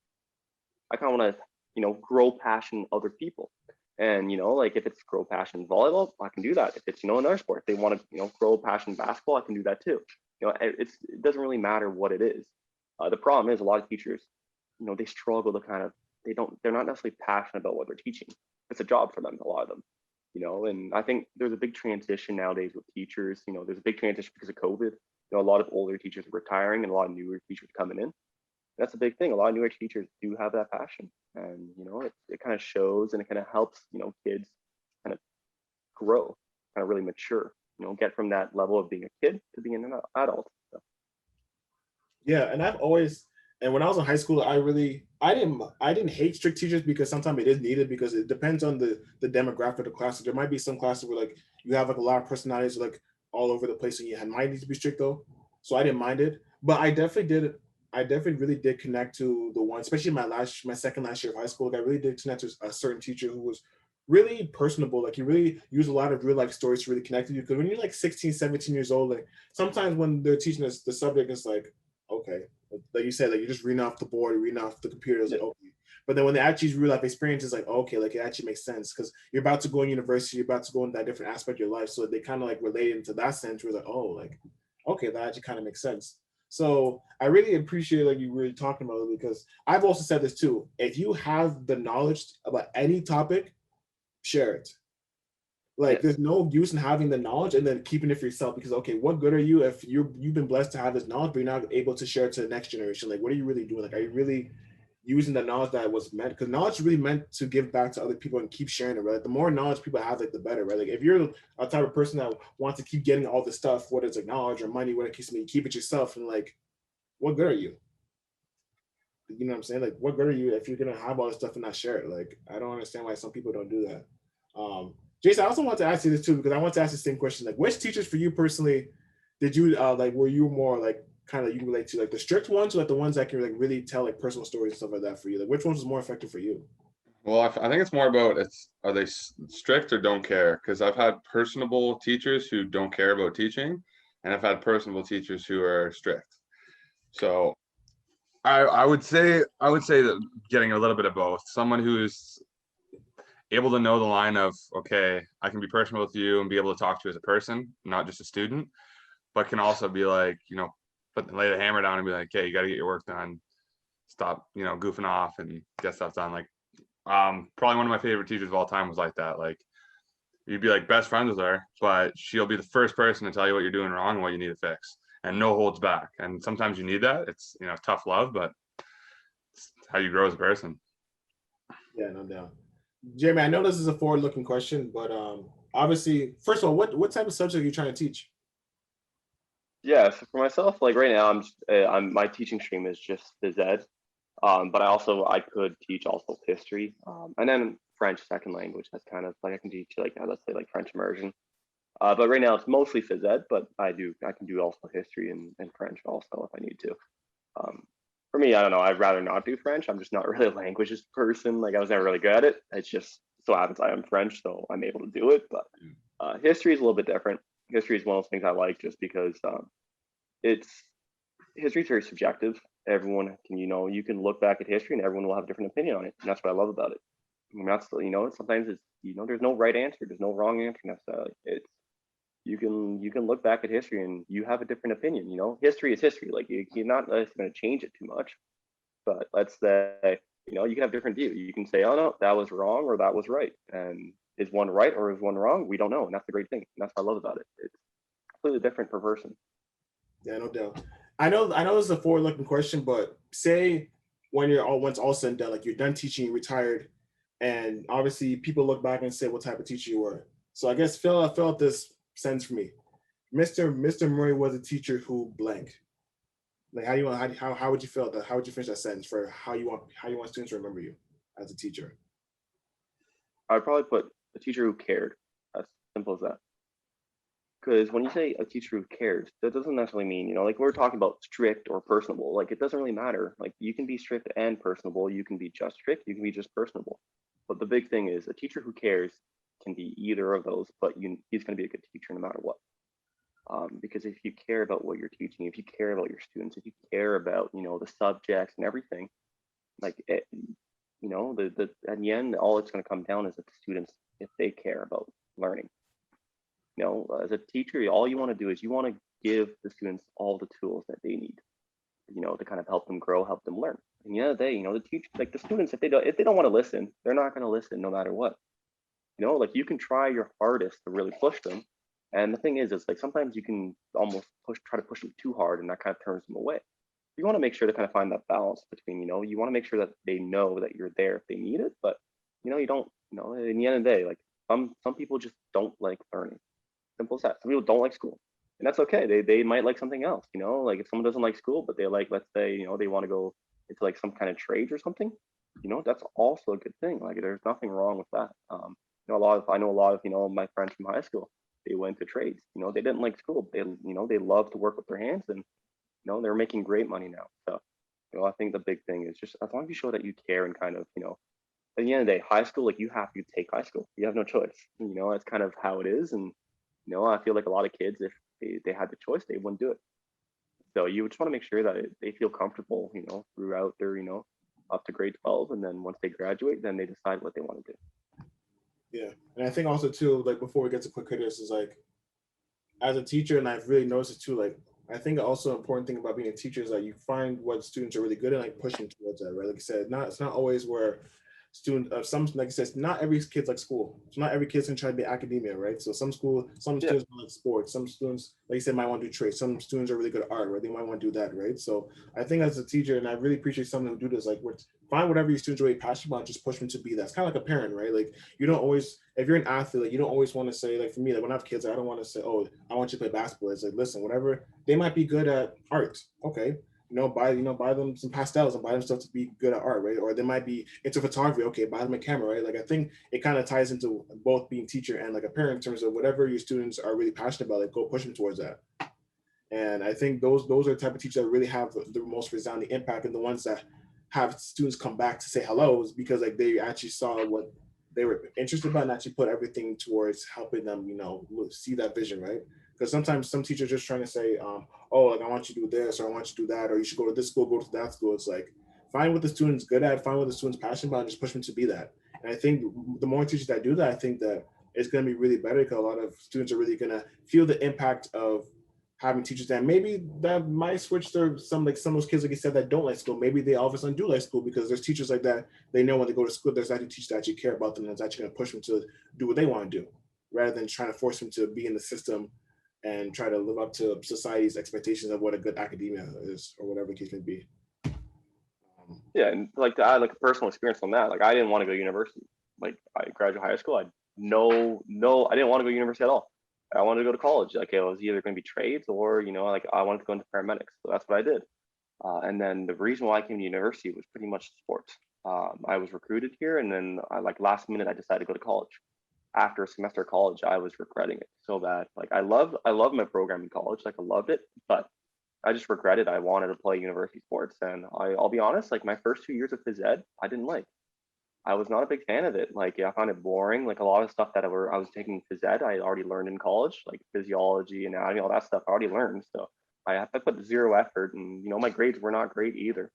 I kind of want to, grow passion in other people. And like if it's grow passion in volleyball, I can do that. If it's another sport, they want to grow passion in basketball, I can do that too. It doesn't really matter what it is. The problem is a lot of teachers, they struggle to they're not necessarily passionate about what they're teaching. It's a job for them, a lot of them. And I think there's a big transition nowadays with teachers. There's a big transition because of COVID. A lot of older teachers are retiring and a lot of newer teachers coming in. That's a big thing. A lot of newer teachers do have that passion, and it kind of shows, and it kind of helps kids kind of grow, kind of really mature. Get from that level of being a kid to being an adult. So. Yeah, and and when I was in high school, I didn't hate strict teachers because sometimes it is needed because it depends on the demographic of the class. There might be some classes where like you have like a lot of personalities like all over the place, and you might need to be strict though. So I didn't mind it, but I definitely really did connect to the one, especially my second last year of high school. Like I really did connect to a certain teacher who was really personable. Like he really used a lot of real life stories to really connect with you. Because when you're like 16, 17 years old, like sometimes when they're teaching us the subject, it's like, okay, like you said, like you're just reading off the board, reading off the computer. It's like, okay. But then when they actually use real life experience, it's like, okay, like it actually makes sense because you're about to go in university, you're about to go in that different aspect of your life. So they kind of like relate into that sense. We're like, oh, like, okay, that actually kind of makes sense. So I really appreciate like you really talking about it because I've also said this too. If you have the knowledge about any topic, share it. Like there's no use in having the knowledge and then keeping it for yourself because okay, what good are you if you've been blessed to have this knowledge, but you're not able to share it to the next generation? Like, what are you really doing? Like, are you really using the knowledge that was meant? Because knowledge is really meant to give back to other people and keep sharing it, right? Like, the more knowledge people have, like the better, right? Like if you're a type of person that wants to keep getting all this stuff, whether it's like knowledge or money, whatever it keeps me, keep it yourself and like what good are you? You know what I'm saying? Like, what good are you if you're gonna have all this stuff and not share it? Like, I don't understand why some people don't do that. Jason, I also want to ask you this too because I want to ask the same question. Like, which teachers for you personally did you like? Were you more like kind of you relate to like the strict ones or like the ones that can like really tell like personal stories and stuff like that for you? Like, which ones was more effective for you? Well, I think it's more about are they strict or don't care? Because I've had personable teachers who don't care about teaching, and I've had personable teachers who are strict. So I would say that getting a little bit of both. Someone who is able to know the line of, okay, I can be personal with you and be able to talk to you as a person, not just a student, but can also be like, lay the hammer down and be like, okay, you got to get your work done. Stop, goofing off and get stuff done. Like, probably one of my favorite teachers of all time was like that. Like, you'd be like best friends with her, but she'll be the first person to tell you what you're doing wrong and what you need to fix, and no holds back. And sometimes you need that. It's tough love, but it's how you grow as a person. Yeah, no doubt. Jeremy, I know this is a forward-looking question, but obviously, first of all, what type of subject are you trying to teach? Yeah, so for myself, like right now, I'm my teaching stream is just phys ed, but I could teach also history, and then French second language. That's kind of like I can teach like let's say like French immersion. But right now it's mostly phys ed, but I can do also history and French also if I need to. For me, I don't know. I'd rather not do French. I'm just not really a languages person. Like I was never really good at it. It's just so happens I am French, so I'm able to do it. But history is a little bit different. History is one of those things I like just because it's history is very subjective. Everyone can, you can look back at history and everyone will have a different opinion on it. And that's what I love about it. I mean, that's, sometimes it's, there's no right answer. There's no wrong answer necessarily. you can look back at history and you have a different opinion. History is history. Like you're not going to change it too much. But let's say, you can have different view. You can say, oh no, that was wrong or that was right. And is one right or is one wrong? We don't know. And that's the great thing. And that's what I love about it. It's completely different per person. Yeah, no doubt. I know this is a forward-looking question, but say once all said and done, like you're done teaching, you retired, and obviously people look back and say what type of teacher you were. So I guess fill out this sentence for me. Mr. Murray was a teacher who blank. Like how would you feel that? How would you finish that sentence for how you want students to remember you as a teacher? I'd probably put a teacher who cared. As simple as that. Because when you say a teacher who cares, that doesn't necessarily mean, like we're talking about strict or personable. Like it doesn't really matter. Like you can be strict and personable. You can be just strict. You can be just personable. But the big thing is a teacher who cares can be either of those, but he's going to be a good teacher no matter what. Because if you care about what you're teaching, if you care about your students, if you care about, the subjects and everything, like it, at the end, all it's going to come down is that the students, if they care about learning. As a teacher, all you want to do is you want to give the students all the tools that they need, to kind of help them grow, help them learn. And the end of the day, the teacher, like the students, if they don't want to listen, they're not going to listen no matter what. Like you can try your hardest to really push them. And the thing is, it's like sometimes you can almost try to push them too hard, and that kind of turns them away. You want to make sure to kind of find that balance between, you want to make sure that they know that you're there if they need it, but you don't, in the end of the day, like some people just don't like learning. Simple as that. Some people don't like school, and that's okay. They might like something else, like if someone doesn't like school, but they like, let's say, they want to go into like some kind of trade or something, that's also a good thing. Like there's nothing wrong with that. I know a lot of, my friends from high school, they went to trades, they didn't like school. They love to work with their hands, and, they're making great money now. So, I think the big thing is just as long as you show that you care and kind of, at the end of the day, high school, like you have to take high school. You have no choice. That's kind of how it is. And, I feel like a lot of kids, if they had the choice, they wouldn't do it. So you just want to make sure that they feel comfortable, throughout their, up to grade 12. And then once they graduate, then they decide what they want to do. Yeah. And I think also too, like before we get to quick hitters, is like as a teacher, and I've really noticed it too, like I think also important thing about being a teacher is that you find what students are really good at, like pushing towards that, right? Like I said, it's not always where like I said, not every kid's like school. So not every kid's gonna try to be academia, right? So some students like sports, some students, like you said, might want to do trade. Some students are really good at art, right? They might want to do that, right? So I think as a teacher, and I really appreciate someone who do this, like find whatever your students are really passionate about, just push them to be that. It's kind of like a parent, right? Like you don't always, if you're an athlete, like you don't always want to say, like for me, like when I have kids, I don't want to say, oh, I want you to play basketball. It's like, listen, whatever, they might be good at art. Okay. Buy them some pastels and buy them stuff to be good at art, right? Or they might be into photography. Okay, buy them a camera, right? Like I think it kind of ties into both being teacher and like a parent in terms of whatever your students are really passionate about, like go push them towards that. And I think those are the type of teachers that really have the most resounding impact, and the ones that have students come back to say hello is because like they actually saw what they were interested about and actually put everything towards helping them, see that vision, right? Because sometimes some teachers just trying to say, oh, like I want you to do this, or I want you to do that, or you should go to this school, go to that school. It's like find what the student's good at, find what the student's passionate about, and just push them to be that. And I think the more teachers that do that, I think that it's going to be really better because a lot of students are really going to feel the impact of having teachers that maybe that might switch their some of those kids, like you said, that don't like school. Maybe they all of a sudden do like school because there's teachers like that. They know when they go to school, there's actually teachers that actually care about them and that's actually going to push them to do what they want to do, rather than trying to force them to be in the system and try to live up to society's expectations of what a good academia is, or whatever the case may be. Yeah, and like to add like a personal experience on that, like I didn't want to go to university. Like I graduated high school, I didn't want to go to university at all. I wanted to go to college. Like it was either going to be trades or like I wanted to go into paramedics. So that's what I did. And then the reason why I came to university was pretty much sports. I was recruited here, and then last minute I decided to go to college. After a semester of college, I was regretting it so bad. Like I love my program in college. Like I loved it, but I just regretted I wanted to play university sports. And I'll be honest, like my first 2 years of phys ed, I didn't like. I was not a big fan of it. Like I found it boring. Like a lot of stuff that I was taking phys ed, I already learned in college, like physiology, anatomy, all that stuff I already learned. So I put zero effort, and my grades were not great either.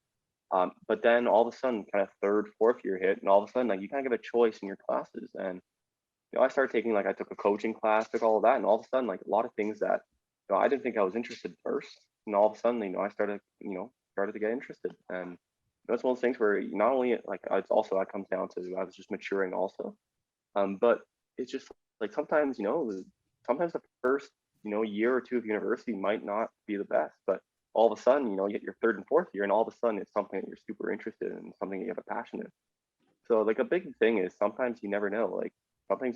But then all of a sudden, kind of third, fourth year hit, and all of a sudden, like you kind of give a choice in your classes, and I started taking, like, I took a coaching class, took all of that, and all of a sudden, like, a lot of things that, I didn't think I was interested first, and all of a sudden, I started to get interested. And that's one of those things where not only, like, it's also, that comes down to, I was just maturing also. But it's just like sometimes, sometimes the first, year or two of university might not be the best, but all of a sudden, you get your third and fourth year, and all of a sudden it's something that you're super interested in, something that you have a passion in. So, like, a big thing is sometimes you never know, like, something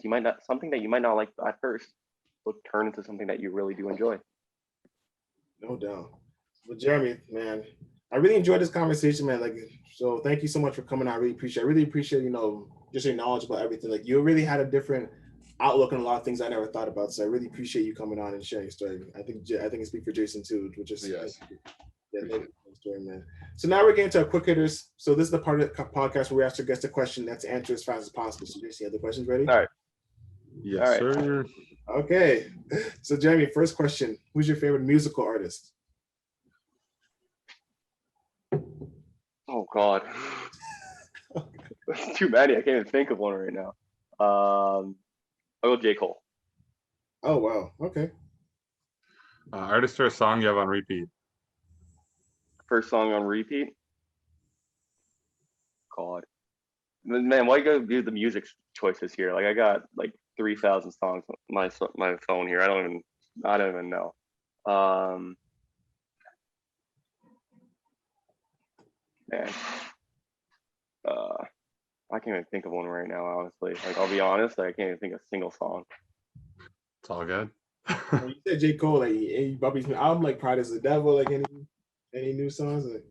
that you might not like at first will turn into something that you really do enjoy. No doubt. Well, Jérémie, man, I really enjoyed this conversation, man. Like, so thank you so much for coming on. I really appreciate, just your knowledge about everything. Like, you really had a different outlook on a lot of things I never thought about. So I really appreciate you coming on and sharing your story. I think it speaks for Jason too, which is Yes. Yeah, thank you for the story, man. So now we're getting to our quick hitters. So this is the part of the podcast where we ask our guests a question that's answered as fast as possible. So Jason, you have the questions ready? All right. Yes, All right. sir. Okay. So Jérémie, first question: who's your favorite musical artist? Oh God, too many. I can't even think of one right now. I'll go J. Cole. Oh wow. Okay. Artist or a song you have on repeat? First song on repeat. God, man, why you gotta do the music choices here? Like, I got like 3,000 songs on my phone here. I don't even know. Man, I can't even think of one right now. Honestly, like, I'll be honest, I can't even think of a single song. It's all good. When you said J. Cole, like Bobby's new album, like Pride is the Devil, like any new songs? Like,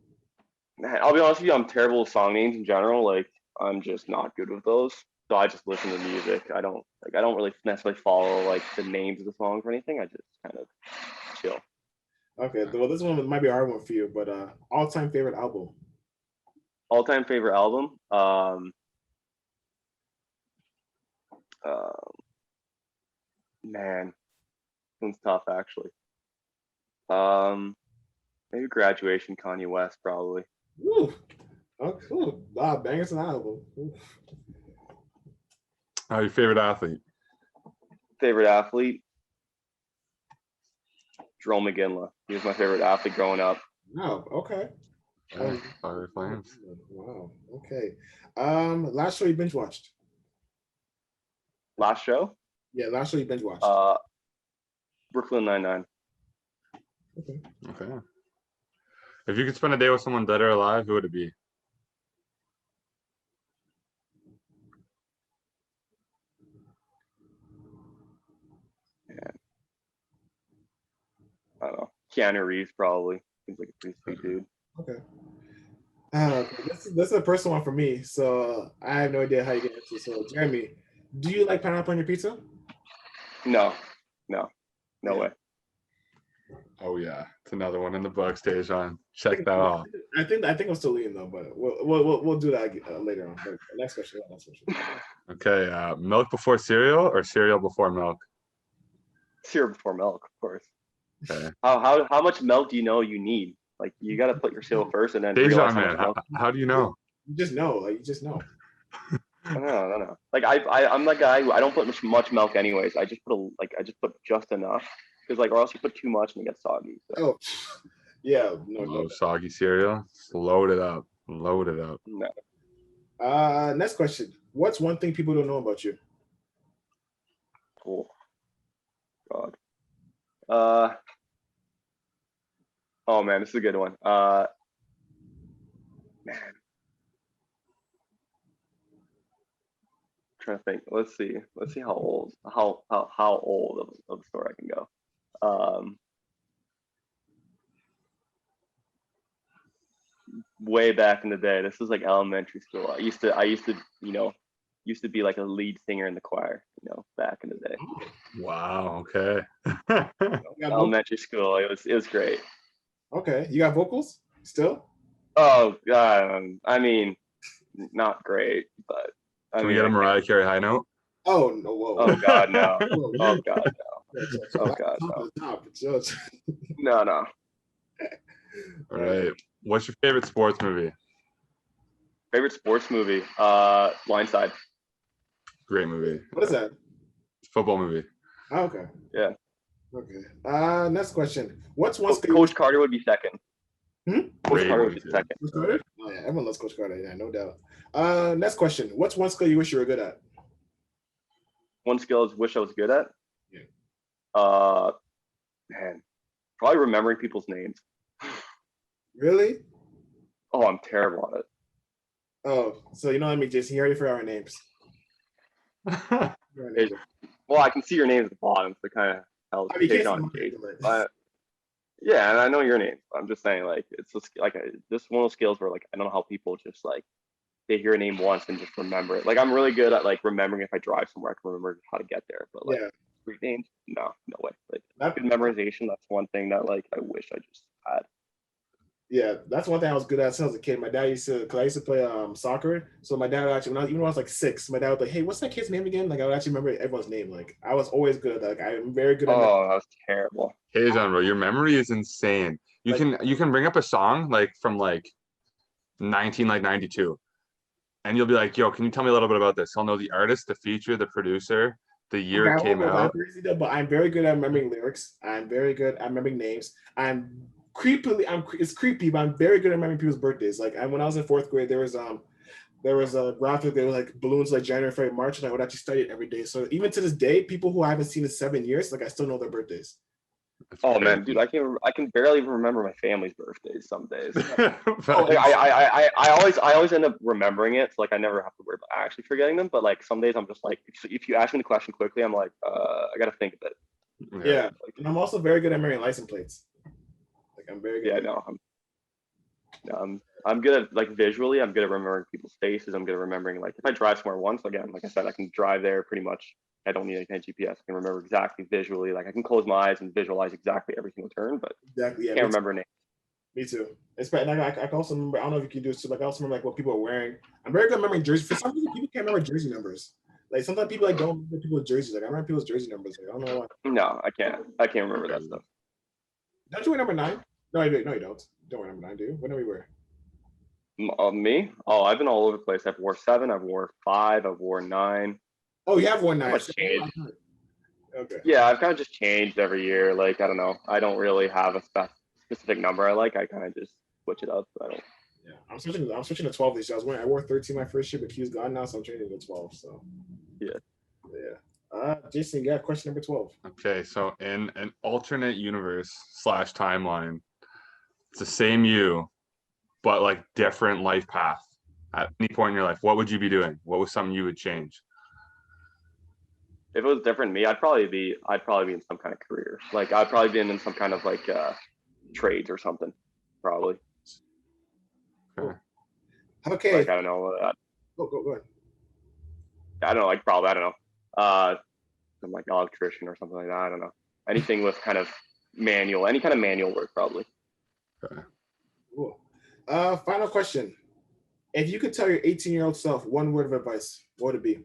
Man, I'll be honest with you, I'm terrible with song names in general. Like, I'm just not good with those. So I just listen to music. I don't really necessarily follow like the names of the songs or anything. I just kind of chill. okay, well this one might be a hard one for you, but all-time favorite album. All-time favorite album. Man, this one's tough actually. Maybe Graduation, Kanye West, probably. Ooh. Oh, cool. Wow, bangers an album. Ooh. Your favorite athlete? Favorite athlete? Jerome McGinley. He was my favorite athlete growing up. Wow, okay. Fire Flames. Wow, okay. Last show you binge watched? Last show? Yeah, last show you binge watched. Brooklyn Nine-Nine. Okay. If you could spend a day with someone dead or alive, who would it be? I don't know. Keanu Reeves, probably. Seems like a pretty sweet dude. Okay. This is a personal one for me, so I have no idea how you get into it. So, Jérémie, do you like pineapple on your pizza? No way. Oh yeah, it's another one in the books, Dejan. Check that off. I think I'm still leaning though, but we'll do that later on. But next question. Okay, milk before cereal or cereal before milk? Cereal before milk, of course. Okay. How much milk do you know you need? Like, you got to put your cereal first and then realize Dejan, how man, much milk. how do you know? You just know, like you just know. No. Like, I'm that guy who I don't put much milk anyways. I just put just enough, because like, or else you put too much and it gets soggy. So. Oh, yeah. No. Soggy cereal. Just load it up. Load it up. No. Next question. What's one thing people don't know about you? Oh, God. Oh man, this is a good one. Man. I'm trying to think. Let's see how old of the story I can go. Way back in the day, this was like elementary school. I used to be like a lead singer in the choir, back in the day. Wow, okay. Elementary school, it was great. Okay, you got vocals still? Oh God, I mean, not great, but Can we get a Mariah Carey high note? Oh no! Whoa. Oh God, no! Oh God, no! Oh God, no! No. All right. What's your favorite sports movie? Favorite sports movie? Blindside. Great movie. What is that? Football movie. Oh, okay. Yeah. Okay. Next question. What's one skill? Coach Carter would be second. Coach Carter would be too. second. Coach Carter? Oh yeah, everyone loves Coach Carter. Yeah, no doubt. Next question. What's one skill you wish you were good at? One skill I wish I was good at. Yeah. Man, probably remembering people's names. Really? Oh, I'm terrible at it. Oh, so you know what I mean, Jason? You already forgot our names. Well, I can see your name at the bottom, so it kind of helps. I mean, Take on yeah, and I know your name. I'm just saying, like, it's just like this one of those skills where, like, I don't know how people just like they hear a name once and just remember it. Like, I'm really good at like remembering if I drive somewhere, I can remember how to get there. But like street names, no way. Like, good memorization. That's one thing that like I wish I just had. Yeah, that's one thing I was good at since I was a kid. My dad used to, because I used to play soccer. So my dad would actually, even when I was like 6, my dad would be like, hey, what's that kid's name again? Like, I would actually remember everyone's name. Like, I was always good at that. Like, I'm very good at that. Oh, that was terrible. Hey, John, bro, your memory is insane. You can bring up a song like from like 1992, and you'll be like, yo, can you tell me a little bit about this? I'll know the artist, the feature, the producer, the year it came out. But I'm very good at remembering lyrics. I'm very good at remembering names. It's creepy, but I'm very good at remembering people's birthdays. Like, when I was in 4th grade, there was a graphic that was like balloons like January, February, March, and I would actually study it every day. So even to this day, people who I haven't seen in 7 years, like, I still know their birthdays. Oh man, dude, I can barely even remember my family's birthdays some days. Like, I always end up remembering it. So like I never have to worry about actually forgetting them. But like some days I'm just like, if you ask me the question quickly, I'm like, I gotta think of it. Yeah, like, and I'm also very good at remembering license plates. Like, I'm very good. Yeah, I'm good at like visually. I'm good at remembering people's faces. I'm good at remembering like if I drive somewhere once, again, like I said, I can drive there pretty much. I don't need any GPS. I can remember exactly visually. Like I can close my eyes and visualize exactly every single turn, but exactly, yeah, I can't remember names. Me too. And I can also remember. I don't know if you can do it too. Like I also remember like what people are wearing. I'm very good at remembering jerseys. For some people can't remember jersey numbers. Like sometimes people like don't remember people's jerseys. Like I remember people's jersey numbers. Like, I don't know why. No, I can't. I can't remember that stuff. Don't you wear number 9? No, you don't. You don't wear number 9, do you? What do we wear? Me? Oh, I've been all over the place. I've wore 7. I've wore 5. I've wore 9. Oh, you have worn 9. Okay. Yeah, I've kind of just changed every year. Like I don't know. I don't really have a specific number I like. I kind of just switch it up. I don't. Yeah, I'm switching to 12 this year. I wore 13 my first year, but Q's gone now, so I'm changing to 12. So. Yeah. Jason, you got question number 12. Okay, so in an alternate universe / timeline, it's the same you, but like different life path. At any point in your life, what would you be doing? What was something you would change? If it was different me, I'd probably be in some kind of career. Like I'd probably be in some kind of like trades or something. Probably. Okay. Like, I don't know. Go ahead. I don't know. Like probably I don't know. I'm like an electrician or something like that. I don't know. Anything with kind of any kind of manual work probably. Okay. Cool. Final question. If you could tell your 18-year-old self one word of advice, what would it be?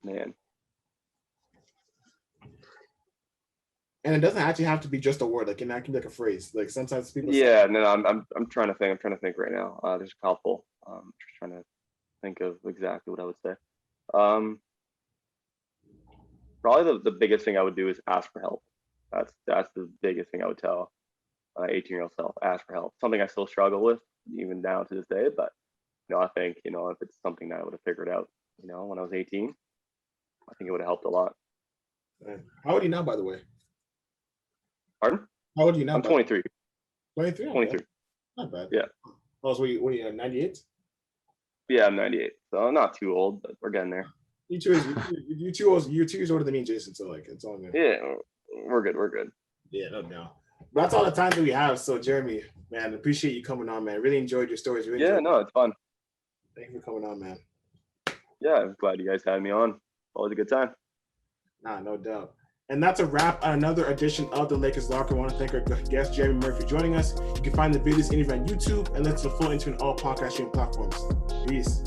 Man. And it doesn't actually have to be just a word. Like, it can be like a phrase. Like sometimes people. Yeah, no, I'm trying to think. I'm trying to think right now. There's a couple. Just trying to think of exactly what I would say. Probably the biggest thing I would do is ask for help. That's the biggest thing I would tell my 18-year-old self. Ask for help. Something I still struggle with even down to this day. But I think if it's something that I would have figured out, when I was 18, I think it would have helped a lot. How old are you now, by the way? Pardon? How old are you now? I'm 23. 23? 23. Not bad. Yeah. Oh, so what are you 98? Yeah, I'm 98. So I'm not too old, but we're getting there. You're 2 years older than me, Jason. So like, it's all good. Yeah, we're good. We're good. Yeah, no. But that's all the time that we have. So Jeremy, man, appreciate you coming on, man. Really enjoyed your stories. It's fun. Thank you for coming on, man. Yeah, I'm glad you guys had me on. Always a good time. Nah, no doubt. And that's a wrap on another edition of the Lakers Locker. I want to thank our guest, Jérémie Murray, for joining us. You can find the videos interview on YouTube and listen to the full interview on all podcast streaming platforms. Peace.